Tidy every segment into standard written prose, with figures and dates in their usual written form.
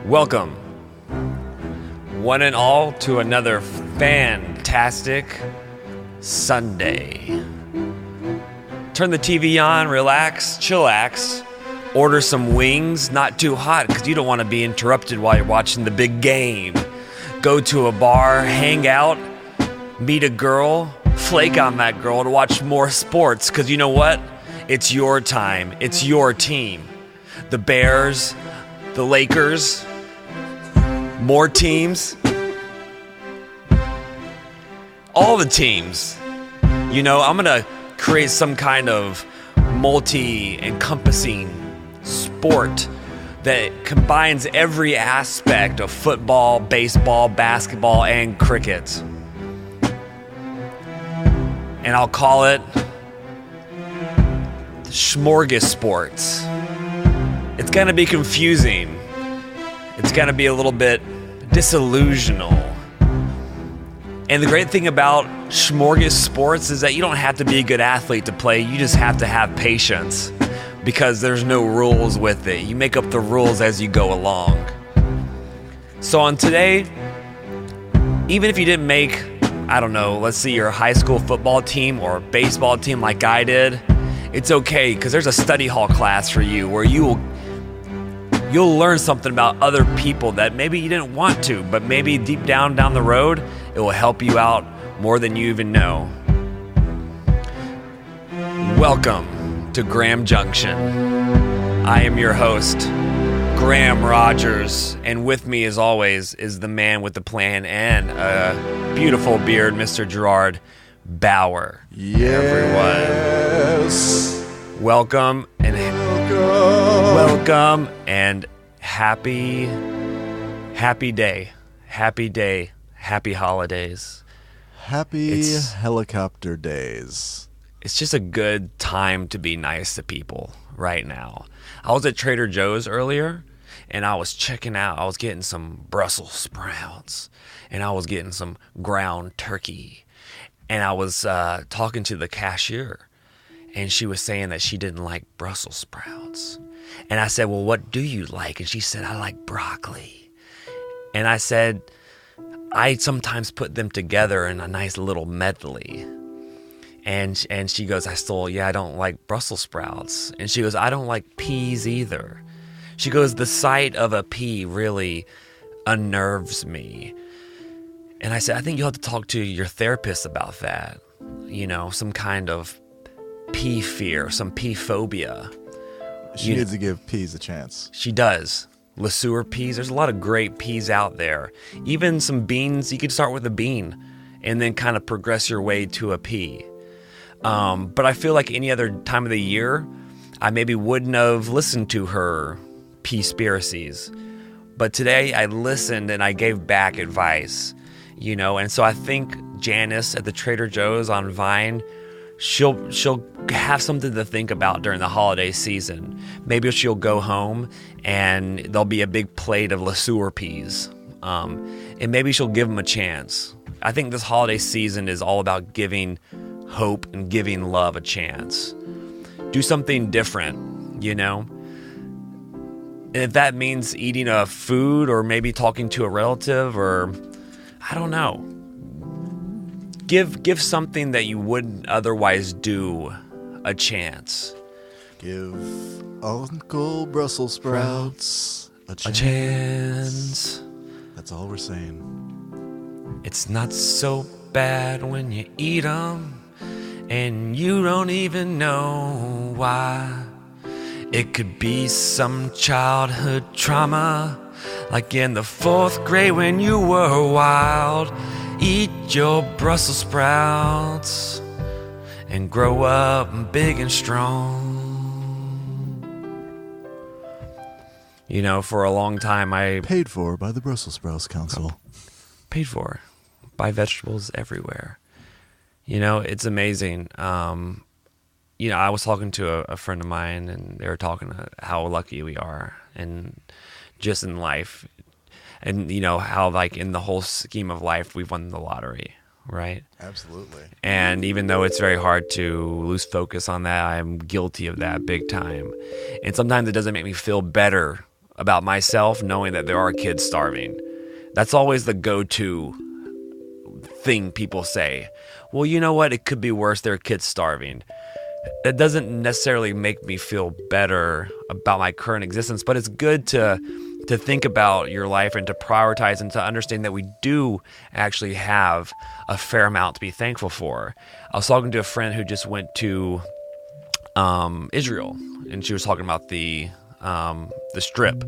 Welcome, one and all, to another fantastic Sunday. Turn the TV on, relax, chillax, order some wings, not too hot because you don't want to be interrupted while you're watching the big game. Go to a bar, hang out, meet a girl, flake on that girl to watch more sports because you know what? It's your time. It's your team. The Bears, the Lakers, more teams, all the teams. You know, I'm going to create some kind of multi-encompassing sport that combines every aspect of football, baseball, basketball, and cricket. And I'll call it smorgassports. It's going to be confusing. It's going to be a little bit disillusional. And the great thing about smorgassports is that you don't have to be a good athlete to play. You just have to have patience because there's no rules with it. You make up the rules as you go along. So on today, even if you didn't make, I don't know, let's see, your high school football team or baseball team like I did, it's okay because there's a study hall class for you where you'll learn something about other people that maybe you didn't want to, but maybe deep down the road, it will help you out more than you even know. Welcome to Graham Junction. I am your host, Graham Rogers, and with me as always is the man with the plan and a beautiful beard, Mr. Gerard Bauer. Yes. Everyone. Welcome and happy day, happy holidays. Happy helicopter days. It's just a good time to be nice to people right now. I was at Trader Joe's earlier and I was checking out. I was getting some Brussels sprouts and I was getting some ground turkey. And I was talking to the cashier and she was saying that she didn't like Brussels sprouts. And I said, well, what do you like? And she said, I like broccoli. And I said, I sometimes put them together in a nice little medley. And she goes, I don't like Brussels sprouts. And she goes, I don't like peas either. She goes, the sight of a pea really unnerves me. And I said, I think you'll have to talk to your therapist about that. You know, some kind of pea fear, some pea phobia. She needs to give peas a chance. She does. LeSueur peas. There's a lot of great peas out there. Even some beans. You could start with a bean and then kind of progress your way to a pea. But I feel like any other time of the year, I maybe wouldn't have listened to her pea-spiracies. But today I listened and I gave back advice, you know. And so I think Janice at the Trader Joe's on Vine, she'll have something to think about during the holiday season. Maybe she'll go home and there'll be a big plate of LeSueur peas. And maybe she'll give them a chance. I think this holiday season is all about giving hope and giving love a chance. Do something different, you know? And if that means eating a food or maybe talking to a relative or, I don't know. Give something that you wouldn't otherwise do a chance. Give Uncle Brussels sprouts a chance. That's all we're saying. It's not so bad when you eat 'em and you don't even know why. It could be some childhood trauma, like in the 4th grade when you were wild. Eat your Brussels sprouts and grow up big and strong. You know, for a long time I... Paid for by the Brussels Sprouts Council. Paid for. Buy vegetables everywhere. You know, it's amazing. You know, I was talking to a friend of mine and they were talking about how lucky we are and just in life. And, you know, how, like, in the whole scheme of life, we've won the lottery, right? Absolutely. And even though it's very hard to lose focus on that, I'm guilty of that big time. And sometimes it doesn't make me feel better about myself, knowing that there are kids starving. That's always the go-to thing people say. Well, you know what? It could be worse. There are kids starving. It doesn't necessarily make me feel better about my current existence, but it's good to think about your life and to prioritize and to understand that we do actually have a fair amount to be thankful for. I was talking to a friend who just went to Israel, and she was talking about the Strip.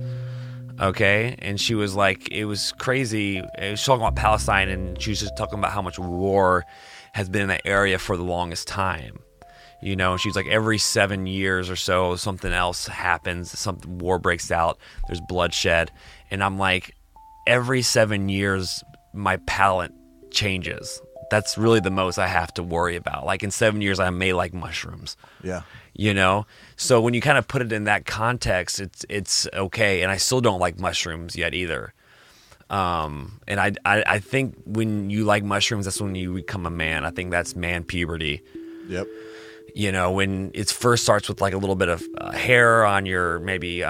Okay, and she was like, it was crazy. She was talking about Palestine, and she was just talking about how much war has been in that area for the longest time. You know, she's like, every 7 years or so, something else happens, something war breaks out, there's bloodshed, and I'm like, every 7 years, my palate changes. That's really the most I have to worry about. Like in 7 years, I may like mushrooms. Yeah. You know, so when you kind of put it in that context, it's okay. And I still don't like mushrooms yet either. And I think when you like mushrooms, that's when you become a man. I think that's man puberty. Yep. You know, when it first starts with like a little bit of hair on your maybe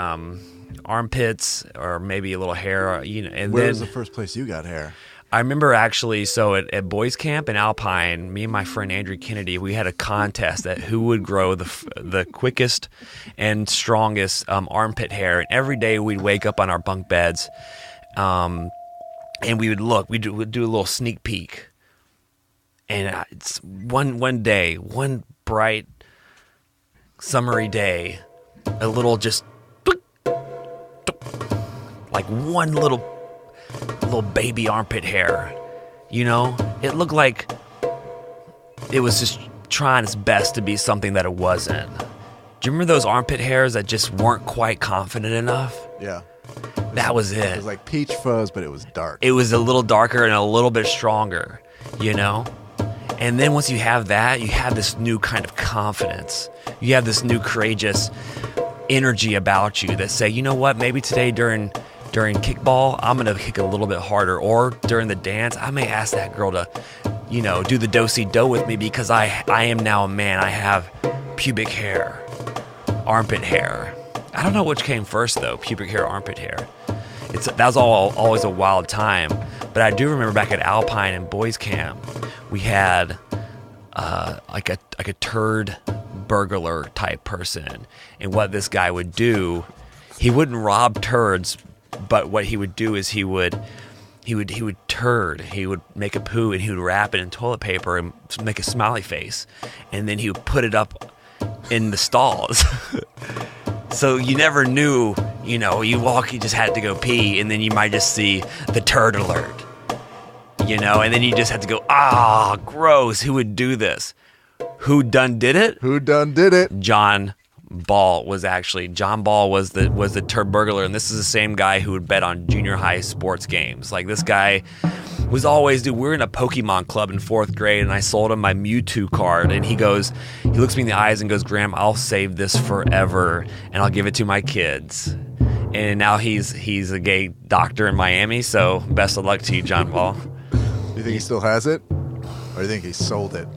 armpits or maybe a little hair, you know. And Where then, was the first place you got hair? I remember actually, so at boys camp in Alpine, me and my friend Andrew Kennedy, we had a contest at who would grow the quickest and strongest armpit hair. And every day we'd wake up on our bunk beds, and we would look. We'd do a little sneak peek. And it's one day, one bright summery day, a little just like one little baby armpit hair, you know. It looked like it was just trying its best to be something that it wasn't. Do you remember those armpit hairs that just weren't quite confident enough? Yeah. That was it. It was like peach fuzz, but it was dark. It was a little darker and a little bit stronger, you know. And then once you have that, you have this new kind of confidence. You have this new courageous energy about you that say, you know what, maybe today during kickball, I'm going to kick a little bit harder. Or during the dance, I may ask that girl to, you know, do the do-si-do with me because I am now a man. I have pubic hair, armpit hair. I don't know which came first, though, pubic hair, armpit hair. That was always a wild time. But I do remember back at Alpine and boys camp, we had like a turd burglar type person. And what this guy would do, he wouldn't rob turds, but what he would do is he would turd. He would make a poo and he would wrap it in toilet paper and make a smiley face, and then he would put it up in the stalls. So you never knew, you know, you just had to go pee, and then you might just see the turd alert, you know, and then you just had to go, gross. Who would do this? Who done did it? John Ball was the turd burglar, and this is the same guy who would bet on junior high sports games. Like, this guy was always, we were in a Pokemon club in 4th grade, and I sold him my Mewtwo card, and he looks me in the eyes and goes, Graham, I'll save this forever, and I'll give it to my kids. And now he's a gay doctor in Miami, so best of luck to you, John Ball. Do you think he still has it? Or do you think he sold it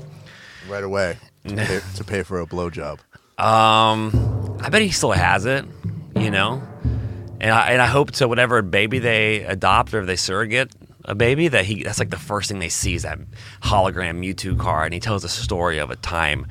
right away to pay for a blowjob? I bet he still has it, you know, and I hope to whatever baby they adopt or if they surrogate a baby, that's like the first thing they see is that hologram Mewtwo card, and he tells a story of a time,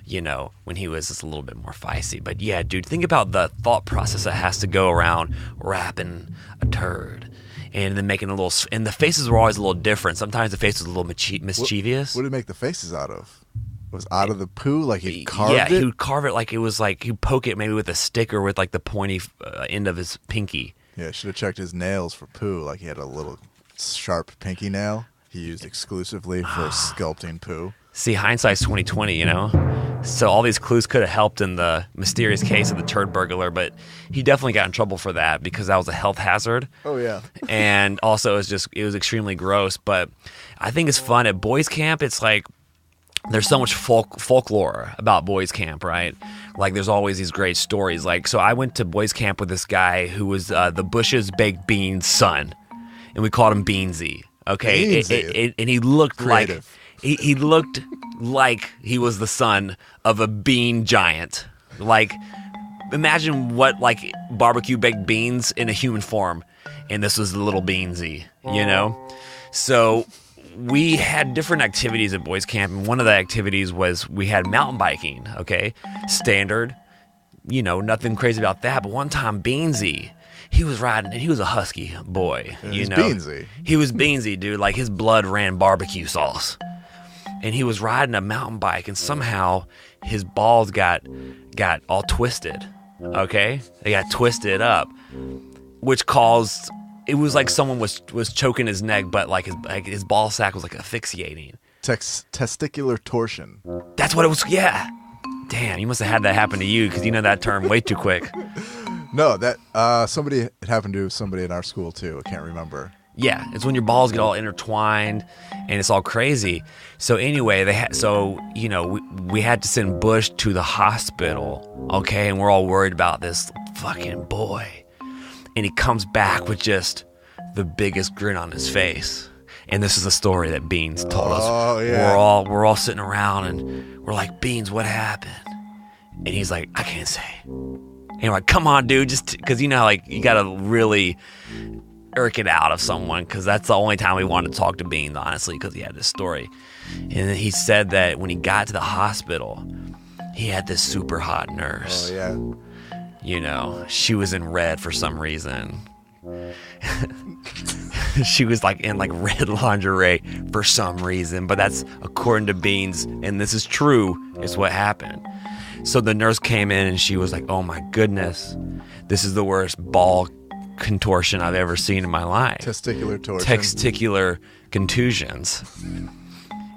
you know, when he was just a little bit more feisty. But yeah, dude, think about the thought process that has to go around wrapping a turd and then making and the faces were always a little different. Sometimes the face was a little mischievous. What did he make the faces out of? It was out of the poo, like he carved it? Yeah, he would carve it like it was like he'd poke it maybe with a stick or with like the pointy end of his pinky. Yeah, should have checked his nails for poo, like he had a little sharp pinky nail he used exclusively for sculpting poo. See, hindsight's 20/20, you know? So all these clues could have helped in the mysterious case of the turd burglar, but he definitely got in trouble for that because that was a health hazard. Oh, yeah. And also it was extremely gross. But I think it's fun. At boys camp, it's like there's so much folklore about boys camp, right? Like there's always these great stories. Like, so I went to boys camp with this guy who was the Bush's baked beans son, and we called him Beansy. Okay, and he looked creative. Like he looked like he was the son of a bean giant. Like imagine what like barbecue baked beans in a human form, and this was the little Beansy, you know. So we had different activities at boys camp, and one of the activities was we had mountain biking. Okay, standard, you know, nothing crazy about that. But one time, Beansy, he was riding, and he was a husky boy. You know, Beansy. He was Beansy, dude. Like his blood ran barbecue sauce, and he was riding a mountain bike, and somehow his balls got all twisted. Okay, they got twisted up, which caused. It was like someone was choking his neck, but like his ball sack was like asphyxiating. Testicular torsion. That's what it was. Yeah. Damn, you must have had that happen to you because you know that term way too quick. No, that it happened to somebody in our school too. I can't remember. Yeah, it's when your balls get all intertwined and it's all crazy. So anyway, we had to send Bush to the hospital. Okay, and we're all worried about this fucking boy. And he comes back with just the biggest grin on his face. And this is a story that Beans told us. Oh, yeah. We're all sitting around and we're like, Beans, what happened? And he's like, I can't say. And we're like, come on, dude, just because you know, like you gotta really irk it out of someone because that's the only time we wanted to talk to Beans, honestly, because he had this story. And then he said that when he got to the hospital, he had this super hot nurse. Oh yeah. You know, she was in red for some reason. She was like in like red lingerie for some reason, but that's according to Beans, and this is true, is what happened. So the nurse came in and she was like, oh my goodness, this is the worst ball contortion I've ever seen in my life. Testicular torsion. Testicular contusions.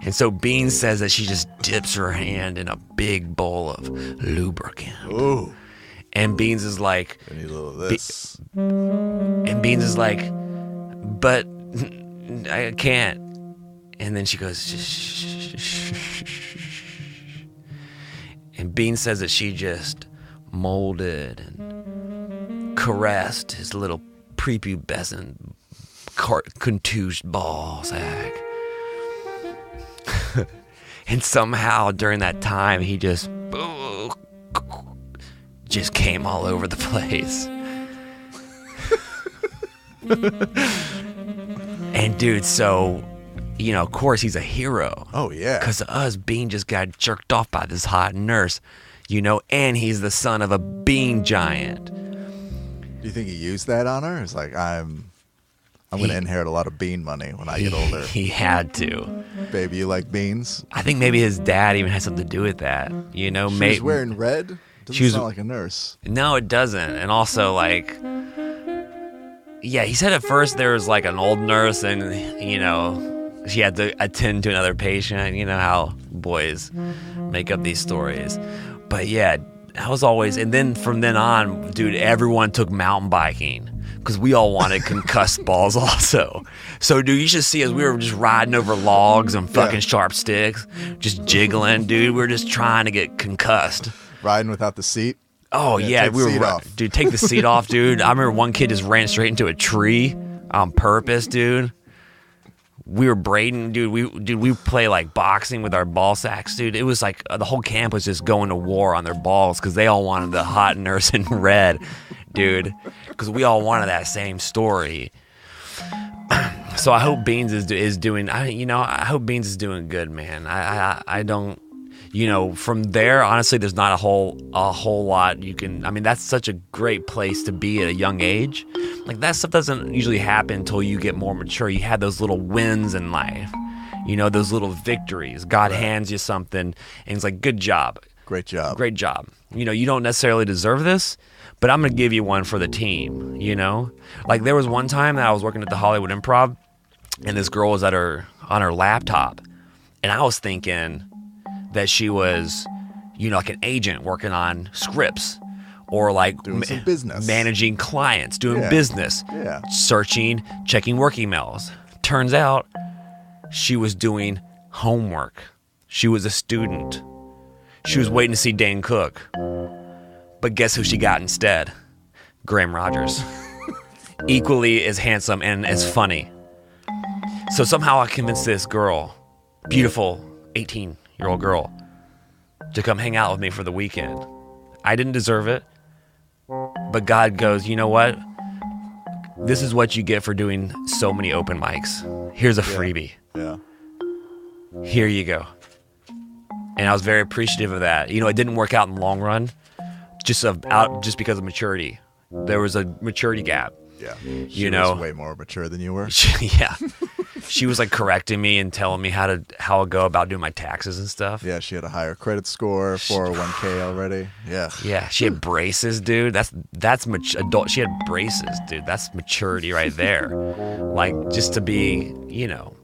And so Beans says that she just dips her hand in a big bowl of lubricant. Ooh. And Beans is like, I need a little of this. And Beans is like, but I can't. And then she goes, shh. And Beans says that she just molded and caressed his little prepubescent contused ball sack. And somehow during that time, he just came all over the place. And dude, so, you know, of course he's a hero. Oh, yeah. Because to us, Bean just got jerked off by this hot nurse, you know, and he's the son of a bean giant. Do you think he used that on her? It's like, I'm going to inherit a lot of bean money when I get older. He had to. Baby, you like beans? I think maybe his dad even had something to do with that. You know, She was wearing red? Doesn't sound like a nurse. No, it doesn't. And also, like, yeah, he said at first there was like an old nurse and, you know, she had to attend to another patient. You know how boys make up these stories. But yeah, I was always, and then from then on, dude, everyone took mountain biking because we all wanted concussed balls also. So, dude, you should see us. We were just riding over logs and fucking sharp sticks, just jiggling, dude. We were just trying to get concussed. Riding without the seat? Oh, yeah. We were, dude, take the seat off, dude. I remember one kid just ran straight into a tree on purpose, dude. We were braiding, dude. We play like boxing with our ball sacks, dude. It was like the whole camp was just going to war on their balls because they all wanted the hot nurse in red, dude. Because we all wanted that same story. So I hope Beans is doing. I hope Beans is doing good, man. I don't. You know, from there, honestly, there's not a whole lot you can. I mean, that's such a great place to be at a young age. Like, that stuff doesn't usually happen until you get more mature. You have those little wins in life, you know, those little victories. God hands you something, and he's like, good job. Great job. Great job. You know, you don't necessarily deserve this, but I'm going to give you one for the team, you know? Like, there was one time that I was working at the Hollywood Improv, and this girl was on her laptop, and I was thinking that she was, you know, like an agent working on scripts or like doing some business, managing clients, doing business, searching, checking work emails. Turns out she was doing homework. She was a student. She was waiting to see Dane Cook. But guess who she got instead? Graham Rogers. Equally as handsome and as funny. So somehow I convinced this girl, beautiful 18-year-old girl, to come hang out with me for the weekend. I didn't deserve it, But God goes, you know what? This is what you get for doing so many open mics. Here's a freebie. Yeah. Here you go. And I was very appreciative of that. You know, it didn't work out in the long run, just because of maturity. There was a maturity gap. Yeah. She was way more mature than you were. Yeah. She was like correcting me and telling me how I go about doing my taxes and stuff. Yeah, she had a higher credit score, 401k already. Yeah. Yeah, she had braces, dude. That's adult. She had braces, dude. That's maturity right there. Like, just to be, you know.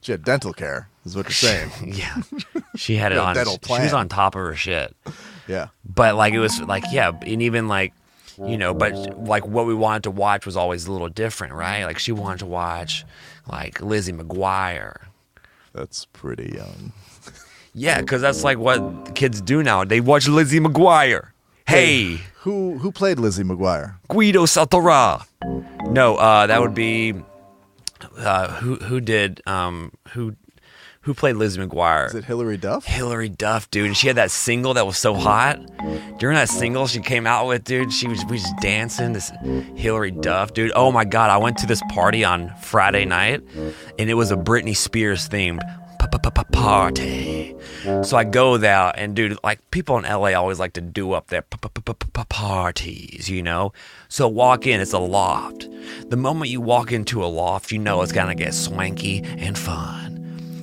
She had dental care, is what you're saying. Yeah. She had it on. Dental plan. She was on top of her shit. Yeah. But like, it was like, yeah, and even like, you know, but like what we wanted to watch was always a little different, right? Like she wanted to watch like Lizzie McGuire. That's pretty young. Yeah, because that's like what kids do now. They watch Lizzie McGuire. Hey. Who played Lizzie McGuire? Guido Sartora. No, that would be who played Lizzie McGuire? Is it Hillary Duff? Hillary Duff, dude. And she had that single that was so hot. During that single she came out with, dude, we was dancing. This Hillary Duff, dude. Oh my God, I went to this party on Friday night, and it was a Britney Spears themed party. So I go there, and dude, like people in LA always like to do up their parties, you know? So walk in, it's a loft. The moment you walk into a loft, you know it's gonna get swanky and fun.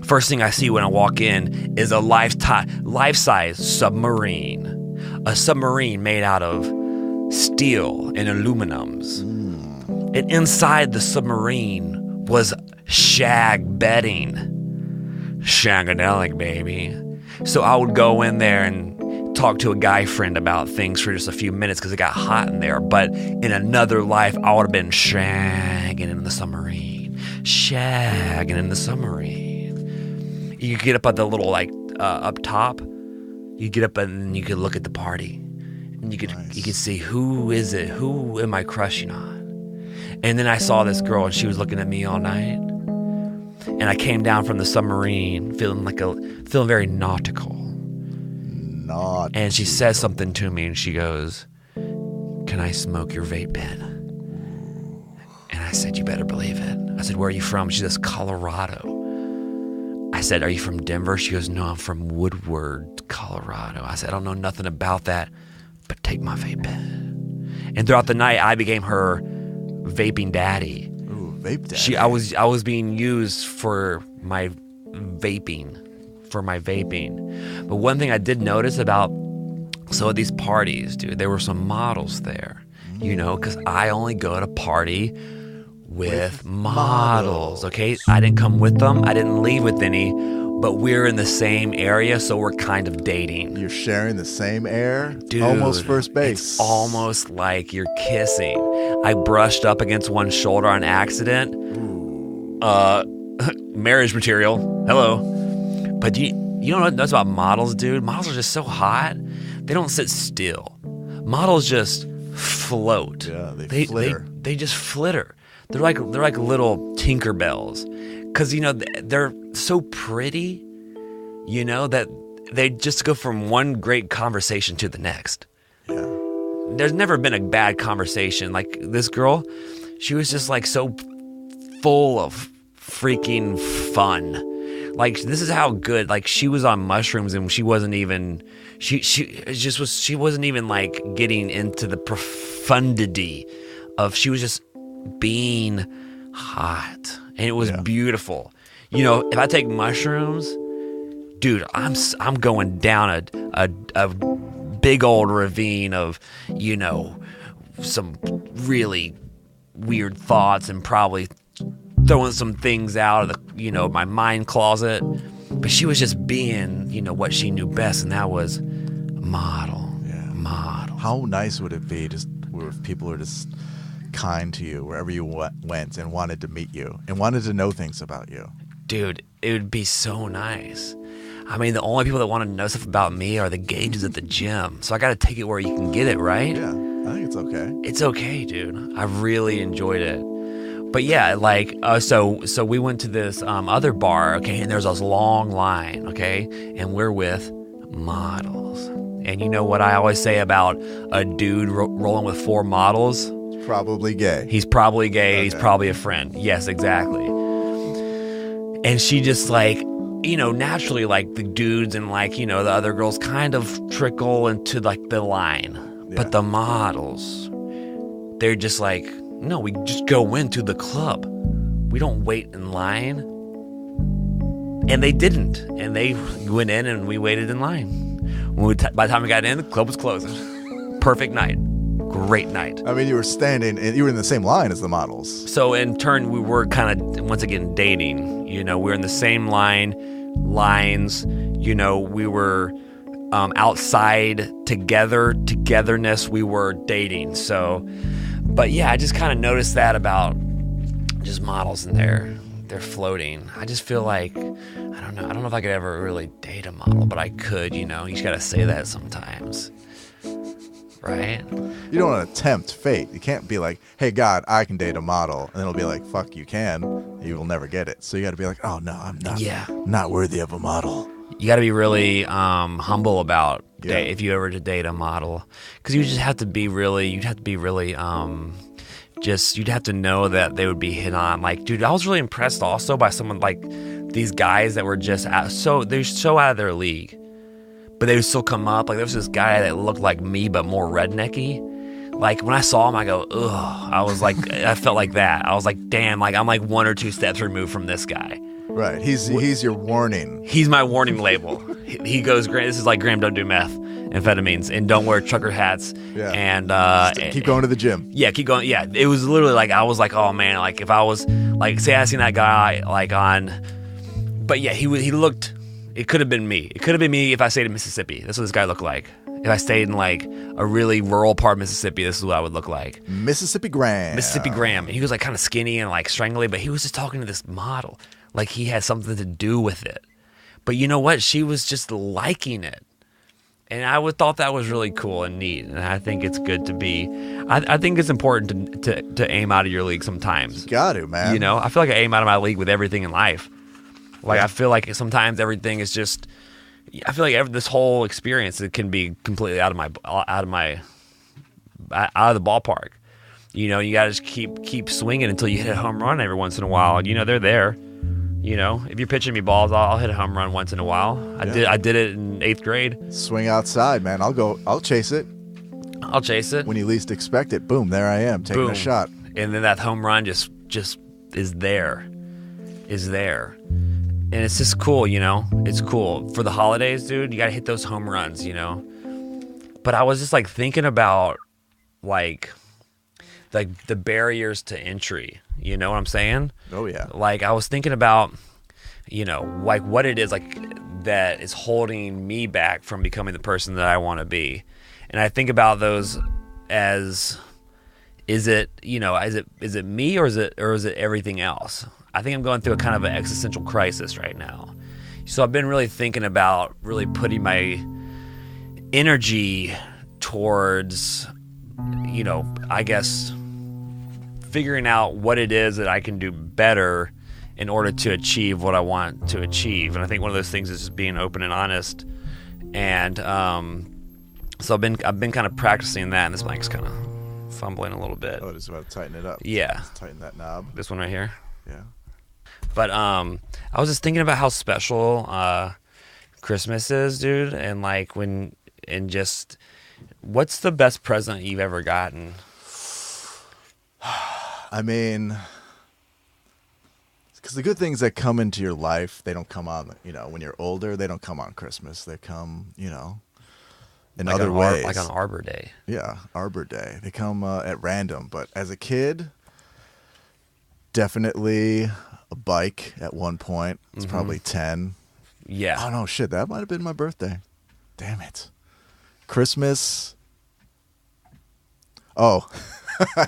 First thing I see when I walk in is a life-size submarine. A submarine made out of steel and aluminums. And inside the submarine was shag bedding. Shagadelic, baby. So I would go in there and talk to a guy friend about things for just a few minutes because it got hot in there. But in another life, I would have been shagging in the submarine. Shagging in the submarine. You could get up at the little, like, up top. You get up and you could look at the party. And you could see, who is it? Who am I crushing on? And then I saw this girl, and she was looking at me all night. And I came down from the submarine feeling very nautical. And she says something to me, and she goes, "Can I smoke your vape pen?" And I said, "You better believe it." I said, "Where are you from?" She says, "Colorado." I said, "Are you from Denver?" She goes, "No, I'm from Woodward, Colorado." I said, "I don't know nothing about that, but take my vape pen." And throughout the night, I became her vaping daddy. Ooh, vape daddy. I was being used for my vaping. But one thing I did notice about some of these parties, dude, there were some models there, you know, because I only go to party with models, okay? I didn't come with them. I didn't leave with any, but we're in the same area, so we're kind of dating. You're sharing the same air? Dude, almost first base. It's almost like you're kissing. I brushed up against one shoulder on accident. Marriage material. Hello. But you know what that's about models, dude? Models are just so hot. They don't sit still. Models just float. Yeah, they flitter. They just flitter. They're like little Tinkerbells, because you know they're so pretty, you know, that they just go from one great conversation to the next. Yeah. There's never been a bad conversation. Like this girl, she was just like so full of freaking fun. Like this is how good. Like she was on mushrooms and she wasn't even. She wasn't even like getting into the profundity of. She was just being hot, and it was beautiful. You know, if I take mushrooms, dude, I'm going down a big old ravine of, you know, some really weird thoughts and probably throwing some things out of the, you know, my mind closet. But she was just being, you know, what she knew best, and that was model. Yeah. Model. How nice would it be just if people were just kind to you wherever you went and wanted to meet you and wanted to know things about you? Dude, it would be so nice. I mean, the only people that want to know stuff about me are the gauges at the gym. So I got to take it where you can get it, right? Yeah, I think it's okay. It's okay, dude. I really enjoyed it. But yeah, like, so we went to this other bar, okay, and there's this long line, okay, and we're with models. And you know what I always say about a dude rolling with 4 models? Probably gay. He's probably gay. Okay. He's probably a friend. Yes, exactly. And she just like, you know, naturally like the dudes and like, you know, the other girls kind of trickle into like the line. Yeah. But the models, they're just like, no, we just go into the club. We don't wait in line. And they didn't. And they went in and we waited in line. By the time we got in, the club was closing. Perfect night. Great night. I mean, you were standing, and you were in the same line as the models. So in turn, we were kind of, once again, dating. You know, we were in the same lines. You know, we were outside together, togetherness. We were dating. So, but yeah, I just kind of noticed that about just models in there. They're floating. I just feel like, I don't know if I could ever really date a model, but I could, you know. You just got to say that sometimes. Right? You don't want to tempt fate. You can't be like, hey, God, I can date a model. And then it'll be like, fuck, you can. You will never get it. So you got to be like, oh, no, I'm not. Yeah. Not worthy of a model. You got to be really humble about Yeah. if you ever to date a model. Because you just have to be really, you'd have to know that they would be hit on. Like, dude, I was really impressed also by someone like these guys that were just they're so out of their league. But they would still come up. Like, there was this guy that looked like me, but more rednecky. Like, when I saw him, I go, ugh. I was like, I felt like that. I was like, damn, like, I'm like 1 or 2 steps removed from this guy. Right. He's your warning. He's my warning label. He goes, this is like, Graham, don't do meth, amphetamines, and don't wear trucker hats. Yeah. And keep going to the gym. Yeah, keep going. Yeah, it was literally like, I was like, oh, man, like, if I was, like, say I seen that guy, like, on, but yeah, he looked, it could have been me. It could have been me if I stayed in Mississippi. That's what this guy looked like. If I stayed in like a really rural part of Mississippi, this is what I would look like. Mississippi Graham. And he was like kind of skinny and like strangly, but he was just talking to this model. Like he had something to do with it. But you know what? She was just liking it. And I thought that was really cool and neat. And I think it's good to be, I think it's important to aim out of your league sometimes. You got to, man. You know, I feel like I aim out of my league with everything in life. Like, I feel like sometimes everything is just, I feel like this whole experience, it can be completely out of the ballpark. You know, you got to just keep swinging until you hit a home run every once in a while. You know, they're there. You know, if you're pitching me balls, I'll hit a home run once in a while. I did it in 8th grade. Swing outside, man. I'll chase it. I'll chase it. When you least expect it, boom, there I am, taking a shot. And then that home run just is there. And it's just cool, you know? It's cool. For the holidays, dude, you got to hit those home runs, you know? But I was just, like, thinking about, like the barriers to entry. You know what I'm saying? Oh, yeah. Like, I was thinking about, you know, like, what it is, like, that is holding me back from becoming the person that I want to be. And I think about those as, is it me or is it everything else? I think I'm going through a kind of an existential crisis right now. So I've been really thinking about really putting my energy towards, you know, I guess figuring out what it is that I can do better in order to achieve what I want to achieve. And I think one of those things is just being open and honest. And so I've been kind of practicing that, and this mic's kind of fumbling a little bit. Oh, just about to tighten it up. Yeah. Just tighten that knob. This one right here. Yeah. But I was just thinking about how special Christmas is, dude, and like just what's the best present you've ever gotten? I mean, because the good things that come into your life, they don't come on, you know, when you're older, they don't come on Christmas. They come, you know, in like other ways. Like on Arbor Day. Yeah, Arbor Day. They come at random. But as a kid, definitely a bike at one point. It's probably 10. Yeah. Oh, no, shit. That might have been my birthday. Damn it. Christmas. Oh, I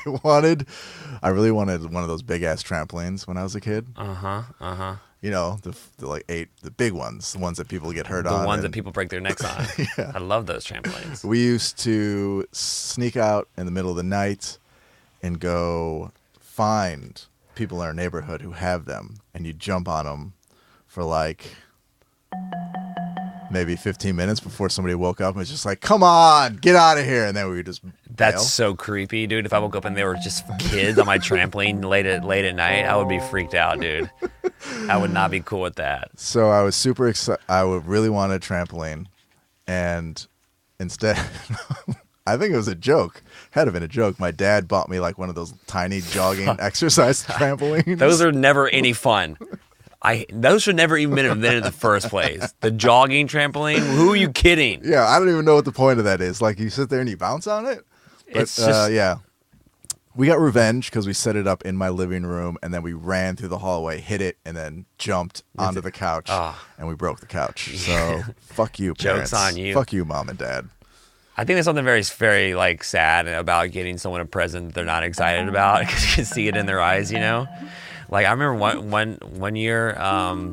really wanted one of those big-ass trampolines when I was a kid. You know, the big ones, the ones that people get hurt on. The ones that people break their necks on. Yeah. I love those trampolines. We used to sneak out in the middle of the night and go find people in our neighborhood who have them, and you jump on them for like maybe 15 minutes before somebody woke up and was just like, come on, get out of here. And then we would just That's bail. so creepy, dude. If I woke up and they were just kids on my trampoline late at night, I would be freaked out, dude. I would not be cool with that. So I was super excited. I would really want a trampoline. And instead, I think it was a joke. Had to have been a joke. My dad bought me like one of those tiny jogging exercise trampolines. Those are never any fun. Those should never even been invented in the first place. The jogging trampoline? Who are you kidding? Yeah, I don't even know what the point of that is. Like, you sit there and you bounce on it? But, It's just... yeah. We got revenge because we set it up in my living room, and then we ran through the hallway, hit it, and then jumped onto the couch, and we broke the couch. So, fuck you, parents. Joke's on you. Fuck you, mom and dad. I think there's something very, very like sad about getting someone a present they're not excited about because you can see it in their eyes, you know. Like I remember one year, I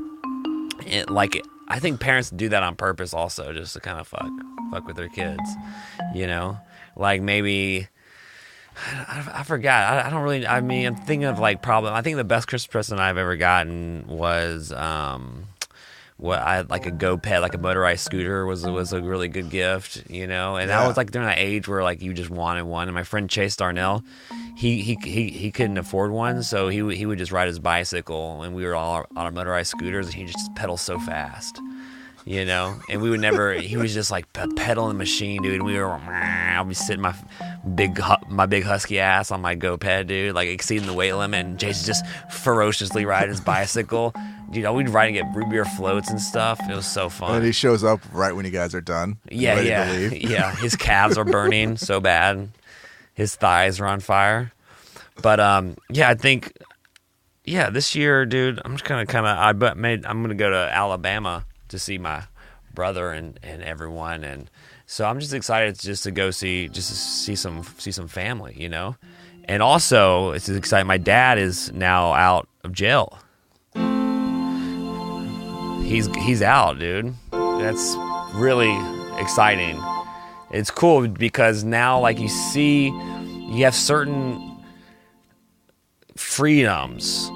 think parents do that on purpose also, just to kind of fuck with their kids, you know. Like maybe I forgot. I don't really. I mean, I'm thinking of like I think the best Christmas present I've ever gotten was like a GoPed, like a motorized scooter was a really good gift, you know. And I was like during that age where like you just wanted one. And my friend Chase Darnell, he couldn't afford one, so he would just ride his bicycle, and we were all on our motorized scooters, and he just pedals so fast, you know. And we would never. He was just like pedaling the machine, dude. And we were, I'll be sitting my big husky ass on my GoPed, dude, like exceeding the weight limit, and Chase just ferociously riding his bicycle. You know, we'd ride and get root beer floats and stuff. It was so fun. And he shows up right when you guys are done. Yeah. Yeah. His calves are burning so bad. His thighs are on fire. But I think, this year, dude, I'm just I'm gonna go to Alabama to see my brother and everyone, and so I'm just excited to go see some family, you know. And also, it's exciting. My dad is now out of jail. He's out, dude. That's really exciting. It's cool because now, like, you have certain freedoms.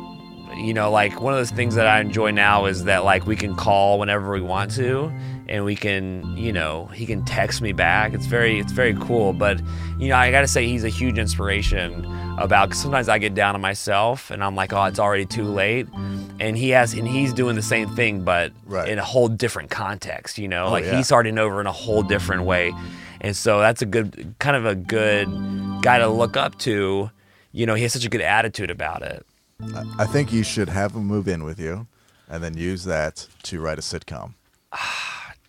You know, like, one of those things that I enjoy now is that, like, we can call whenever we want to, and we can, you know, he can text me back. It's very cool. But, you know, I gotta say he's a huge inspiration cause sometimes I get down on myself and I'm like, oh, it's already too late. And he's doing the same thing, but in a whole different context, you know, he's starting over in a whole different way. And so that's a good guy to look up to. You know, he has such a good attitude about it. I think you should have him move in with you and then use that to write a sitcom.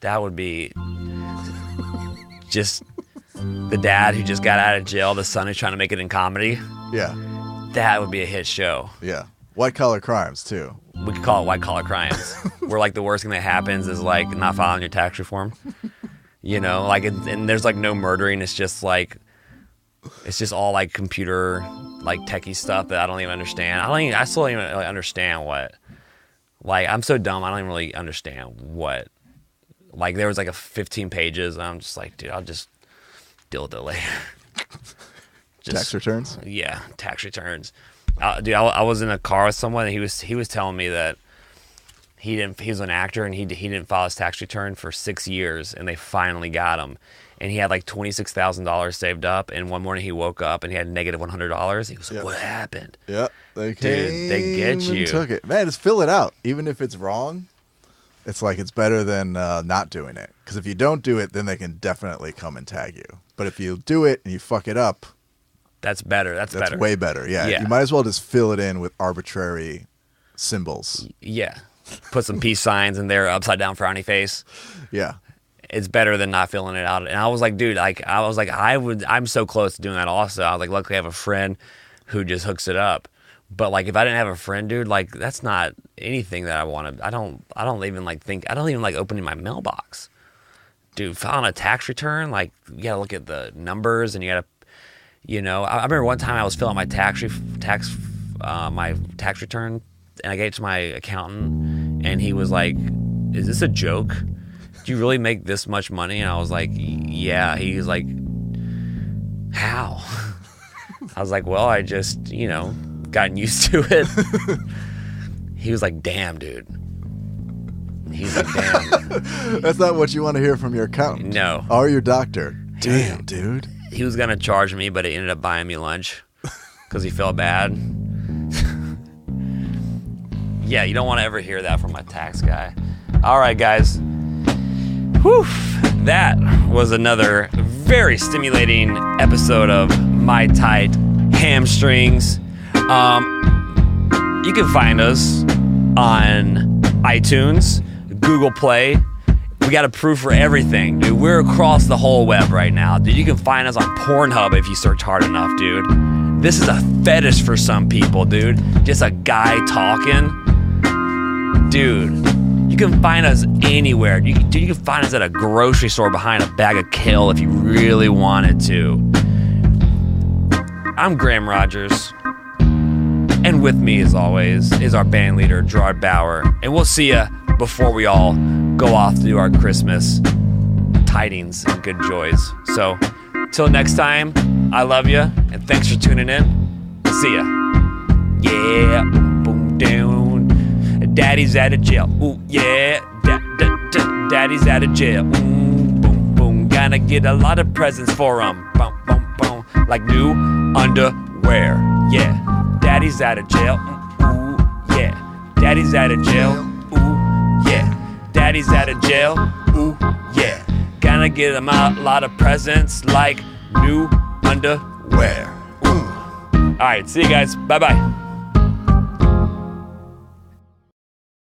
That would be just the dad who just got out of jail, the son who's trying to make it in comedy. Yeah. That would be a hit show. Yeah. White collar crimes, too. We could call it white collar crimes. Where, like, the worst thing that happens is, like, not filing your tax reform. You know, like, and there's, like, no murdering. It's just, like, it's just all, like, computer, like, techie stuff that I don't even understand. I still don't even really understand what. Like, I'm so dumb, I don't even really understand what. Like, there was, like, 15 pages, and I'm just like, dude, I'll just deal with it later. Tax returns? Yeah, tax returns. Dude, I was in a car with someone, and he was telling me that he was an actor, and he didn't file his tax return for 6 years, and they finally got him. And he had like $26,000 saved up, and one morning he woke up and he had negative $100. He was like, what happened? Yeah, they get you. Took it. Man, just fill it out. Even if it's wrong, it's like it's better than not doing it. Because if you don't do it, then they can definitely come and tag you. But if you do it and you fuck it up, that's better. That's better. Way better. Yeah. You might as well just fill it in with arbitrary symbols. Yeah. Put some peace signs in there, upside down frowny face. Yeah. It's better than not filling it out. And I was like, dude, I'm so close to doing that also. I was like, luckily I have a friend who just hooks it up. But like, if I didn't have a friend, dude, like, that's not anything that I want to. I don't even like opening my mailbox. Dude, filing a tax return, like, you gotta look at the numbers, and you gotta, you know. I remember one time I was filling my tax return, and I gave it to my accountant, and he was like, "Is this a joke? Do you really make this much money?" And I was like, "Yeah." He was like, "How?" I was like, "Well, I just, you know, gotten used to it." He was like, "Damn, dude." He's like, "Damn." That's not what you want to hear from your accountant. No. Or your doctor. Damn, dude. He was going to charge me, but he ended up buying me lunch because he felt bad. Yeah, you don't want to ever hear that from my tax guy. All right, guys. Whew. That was another very stimulating episode of My Tight Hamstrings. You can find us on iTunes, Google Play. We got a proof for everything, dude. We're across the whole web right now, dude. You can find us on Pornhub if you search hard enough, dude. This is a fetish for some people, dude. Just a guy talking. Dude, you can find us anywhere. You can find us at a grocery store behind a bag of kale if you really wanted to. I'm Graham Rogers. And with me, as always, is our band leader, Gerard Bauer. And we'll see you before we all go off to do our Christmas tidings and good joys. So, till next time, I love you, and thanks for tuning in. See ya. Yeah, boom, down. Daddy's out of jail. Ooh, yeah. Daddy's out of jail. Boom, boom, boom. Gonna get a lot of presents for him. Boom, boom, boom. Like new underwear. Yeah. Daddy's out of jail. Ooh, yeah. Daddy's out of jail. Ooh, yeah. Daddy's out of jail. Ooh, yeah. Gonna get him a lot of presents like new underwear. Ooh. All right. See you guys. Bye-bye.